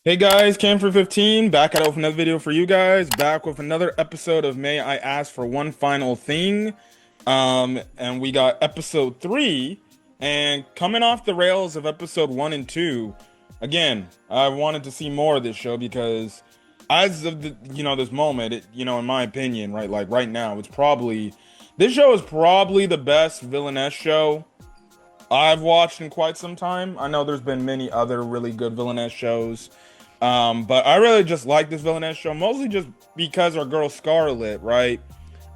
Hey guys, Cam for 15 back at it with another video for you guys. Back with another episode of May I Ask for One Final Thing. And we got episode 3, and coming off the rails of episode 1 and 2. Again, I wanted to see more of this show because as of this moment, in my opinion, right, like right now, this show is probably the best villainess show I've watched in quite some time. I know there's been many other really good villainess shows. But I really just like this villainess show, mostly just because our girl Scarlet, right?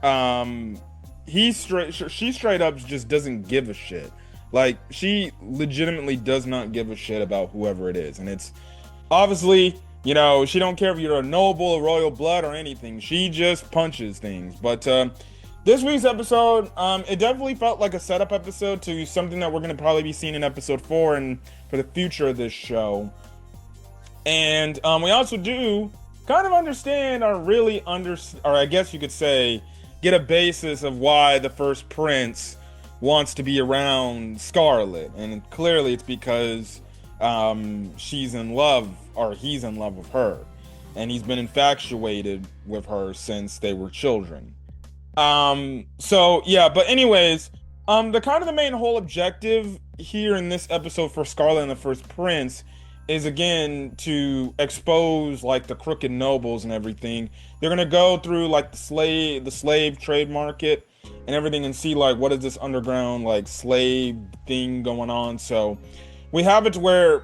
Um, she straight up just doesn't give a shit. Like, she legitimately does not give a shit about whoever it is. And it's obviously, she don't care if you're a noble or royal blood or anything. She just punches things. But this week's episode, it definitely felt like a setup episode to something that we're going to probably be seeing in episode 4 and for the future of this show. And we also do kind of understand or I guess you could say, get a basis of why the first prince wants to be around Scarlet. And clearly it's because she's in love, or he's in love with her. And he's been infatuated with her since they were children. So yeah, but anyways, the main whole objective here in this episode for Scarlet and the First Prince is again to expose like the crooked nobles and everything. They're gonna go through like the slave trade market and everything and see like what is this underground like slave thing going on. So we have it to where,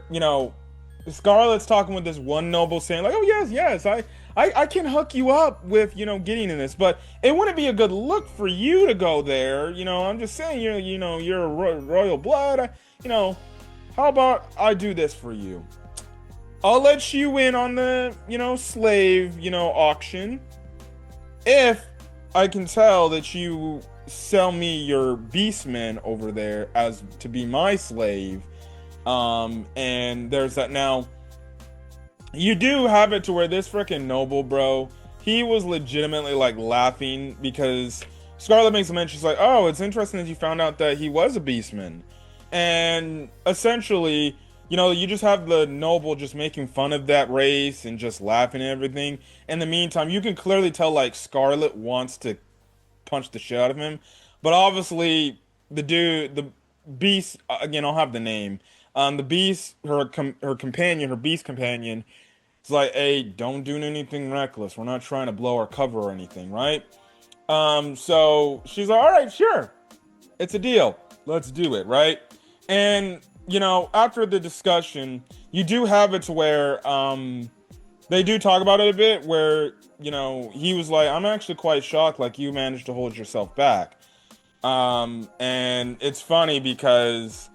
Scarlett's talking with this one noble saying like, oh yes, I can hook you up with, getting in this, but it wouldn't be a good look for you to go there. I'm just saying, you're a royal blood. How about I do this for you? I'll let you in on the, slave, auction if I can tell that you sell me your beastmen over there as to be my slave. And there's that. Now, you do have it to where this freaking noble, bro, he was legitimately like laughing because Scarlet makes a mention. She's like, oh, it's interesting that you found out that he was a beastman. And essentially, you just have the noble just making fun of that race and just laughing and everything. In the meantime, you can clearly tell like Scarlet wants to punch the shit out of him, but obviously the beast, again, I'll have the name. The beast, her companion, her beast companion, is like, hey, don't do anything reckless. We're not trying to blow our cover or anything, right? So she's like, all right, sure, it's a deal. Let's do it, right? And after the discussion, you do have it to where they do talk about it a bit where, he was like, I'm actually quite shocked like you managed to hold yourself back. And it's funny because,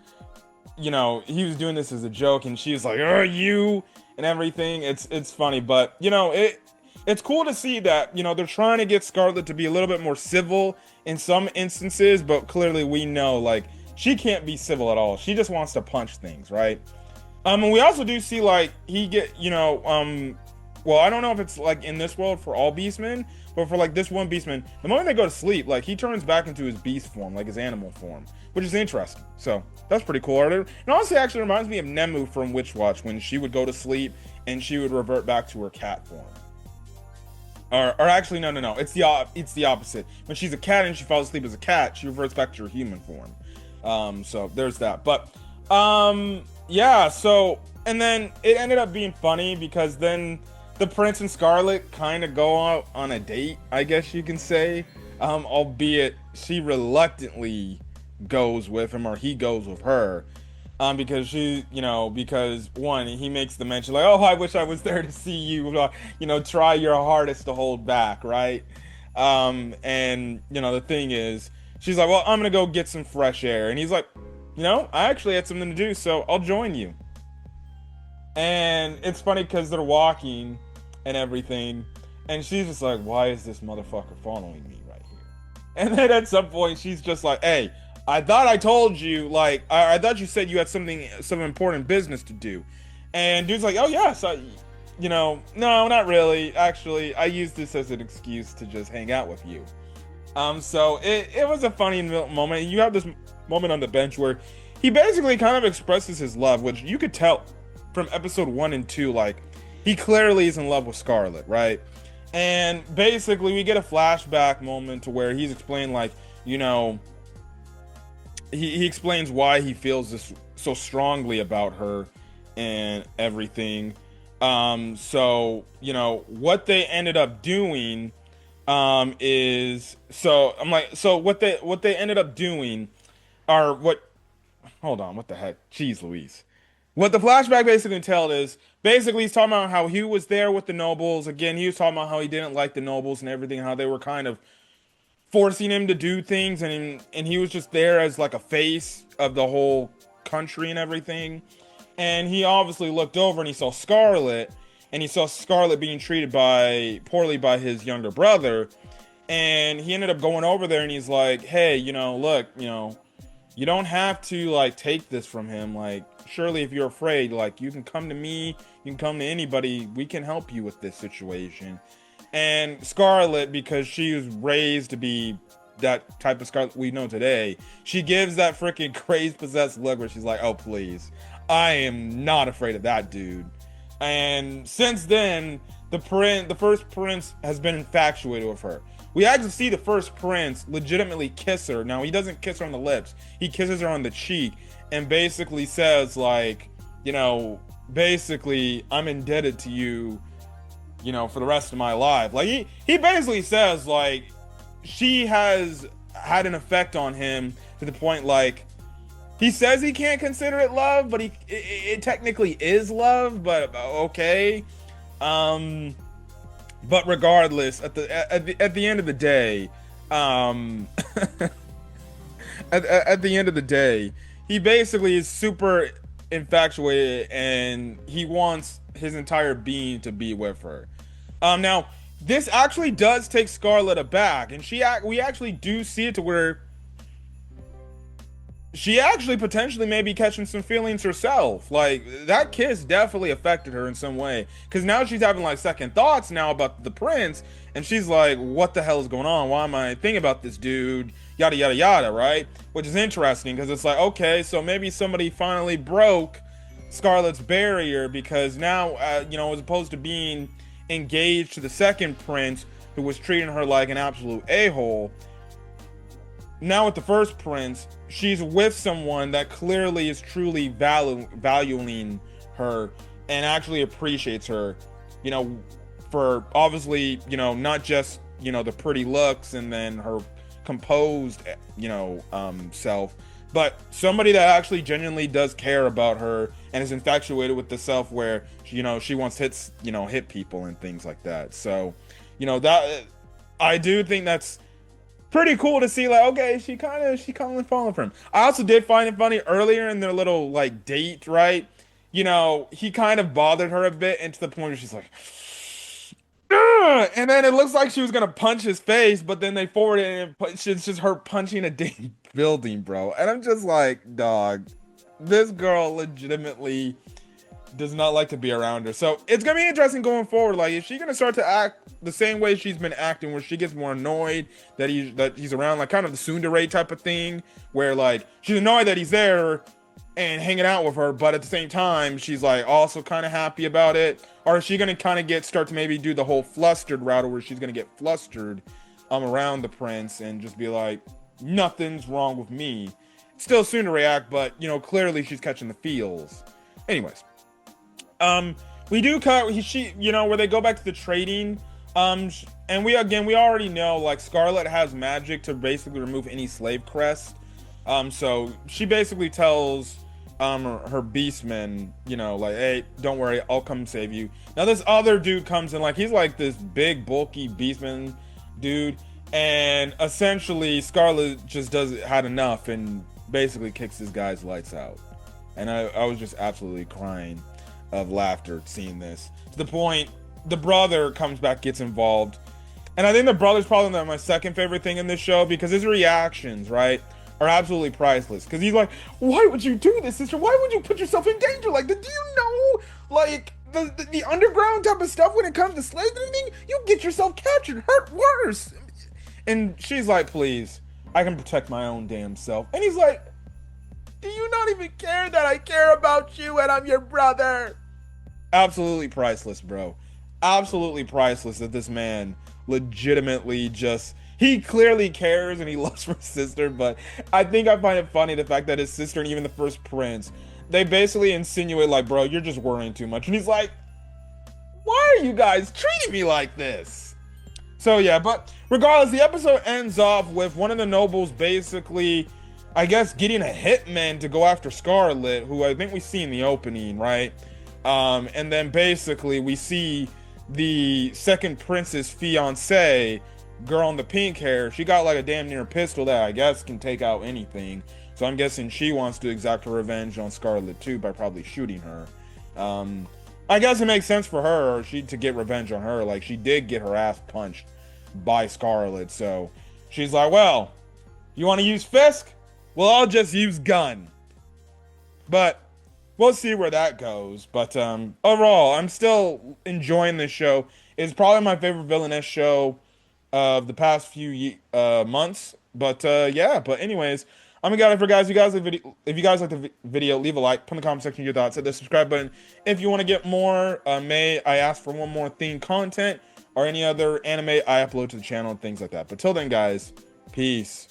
he was doing this as a joke and she was like, oh, you and everything. It's funny, but it's cool to see that, they're trying to get Scarlet to be a little bit more civil in some instances, but clearly we know like she can't be civil at all. She just wants to punch things, right? And we also do see like well, I don't know if it's like in this world for all beastmen, but for like this one beastman, the moment they go to sleep, like he turns back into his beast form, like his animal form, which is interesting. So that's pretty cool. And honestly, actually reminds me of Nemu from Witch Watch when she would go to sleep and she would revert back to her cat form. Or actually, no. It's the opposite. When she's a cat and she falls asleep as a cat, she reverts back to her human form. So there's that. But yeah. So and then it ended up being funny because then the Prince and Scarlet kind of go out on a date, I guess you can say. Albeit she reluctantly goes with him, or he goes with her. Because because one, he makes the mention like, oh, I wish I was there to see you, try your hardest to hold back, right? And the thing is, she's like, well, I'm gonna go get some fresh air, and he's like, I actually had something to do, so I'll join you. And it's funny because they're walking and everything, and she's just like, why is this motherfucker following me right here? And then at some point, she's just like, hey, I thought I told you, like, I thought you said you had some important business to do. And dude's like, oh, yes, no, not really. Actually, I used this as an excuse to just hang out with you. So it was a funny moment. You have this moment on the bench where he basically kind of expresses his love, which you could tell from episode 1 and 2, like, he clearly is in love with Scarlet, right? And basically, we get a flashback moment to where he's explaining, like, you know, he explains why he feels this so strongly about her and everything. So you know what they ended up doing is so I'm like so what they ended up doing are what hold on, what the heck? Jeez Louise. What the flashback basically entailed is basically he's talking about how he was there with the nobles. Again, he was talking about how he didn't like the nobles and everything, how they were kind of forcing him to do things, and he was just there as like a face of the whole country and everything. And he obviously looked over and he saw Scarlet, and he saw Scarlet being treated poorly by his younger brother. And he ended up going over there and he's like, hey, you know, look, you know, you don't have to like take this from him. Like, surely if you're afraid, like, you can come to me, you can come to anybody, we can help you with this situation. And Scarlet, because she was raised to be that type of Scarlet we know today, she gives that freaking crazed possessed look where she's like, oh please, I am not afraid of that dude. And since then, the first prince has been infatuated with her. We actually see the first prince legitimately kiss her. Now, he doesn't kiss her on the lips. He kisses her on the cheek and basically says, like, you know, basically, I'm indebted to you, you know, for the rest of my life. Like, he basically says, like, she has had an effect on him to the point, like, he says he can't consider it love, but it technically is love, but okay. But regardless, at the end of the day, at the end of the day, he basically is super infatuated and he wants his entire being to be with her. Now this actually does take Scarlet aback, and we actually do see it to where she actually potentially may be catching some feelings herself. Like, that kiss definitely affected her in some way, because now she's having like second thoughts now about the prince, and she's like, what the hell is going on? Why am I thinking about this dude? Yada yada yada, right? Which is interesting, because it's like, okay, so maybe somebody finally broke Scarlet's barrier, because now you know, as opposed to being engaged to the second prince who was treating her like an absolute a-hole, now with the first prince, she's with someone that clearly is truly valuing her and actually appreciates her, you know, for obviously, you know, not just, you know, the pretty looks and then her composed, you know, self, but somebody that actually genuinely does care about her and is infatuated with the self where, you know, she wants hit people and things like that. So, you know, that I do think that's pretty cool to see, like, okay, she kind of falling for him. I also did find it funny earlier in their little like date, right? You know, he kind of bothered her a bit, and to the point where she's like, ugh! And then it looks like she was gonna punch his face, but then they forward it and it's just her punching a damn building, bro. And I'm just like, dog, this girl legitimately does not like to be around her. So it's gonna be interesting going forward. Like, is she gonna start to act the same way she's been acting, where she gets more annoyed that he's around, like kind of the tsundere type of thing, where like she's annoyed that he's there and hanging out with her, but at the same time she's like also kind of happy about it? Or is she gonna kind of start to maybe do the whole flustered route, where she's gonna get flustered around the prince and just be like, nothing's wrong with me? Still tsundere act, but you know, clearly she's catching the feels. Anyways, we do cut you know, where they go back to the trading, and we already know, like, Scarlet has magic to basically remove any slave crest, so she basically tells her beastmen, you know, like, hey, don't worry, I'll come save you. Now this other dude comes in, like, he's like this big bulky beastman dude, and essentially Scarlet just had enough and basically kicks this guy's lights out. And I was just absolutely crying of laughter seeing this, to the point the brother comes back, gets involved. And I think the brother's probably my second favorite thing in this show, because his reactions, right, are absolutely priceless. Because he's like, why would you do this, sister? Why would you put yourself in danger like that? Do you know, like, the underground type of stuff when it comes to slaves and everything? You get yourself captured, hurt worse. And she's like, please, I can protect my own damn self. And he's like, do you not even care that I care about you and I'm your brother? Absolutely priceless, bro. Absolutely priceless that this man legitimately just he clearly cares and he loves for his sister, but I think I find it funny the fact that his sister and even the first prince, they basically insinuate like, bro, you're just worrying too much. And he's like, why are you guys treating me like this? So yeah, but regardless, the episode ends off with one of the nobles basically, I guess, getting a hitman to go after Scarlet, who I think we see in the opening, right? And then basically we see the second prince's fiance, girl in the pink hair. She got like a damn near pistol that I guess can take out anything. So I'm guessing she wants to exact her revenge on Scarlet too by probably shooting her. Um, I guess it makes sense for her to get revenge on her. Like she did get her ass punched by Scarlet, so she's like, "Well, you want to use Fisk? Well, I'll just use gun." But we'll see where that goes. But overall, I'm still enjoying this show. It's probably my favorite villainess show of the past few months. But yeah. But anyways, I'm gonna get it for guys. If you guys like the video, leave a like. Put in the comment section your thoughts. Hit the subscribe button if you want to get more. May I ask for one more theme content or any other anime I upload to the channel and things like that. But till then, guys, peace.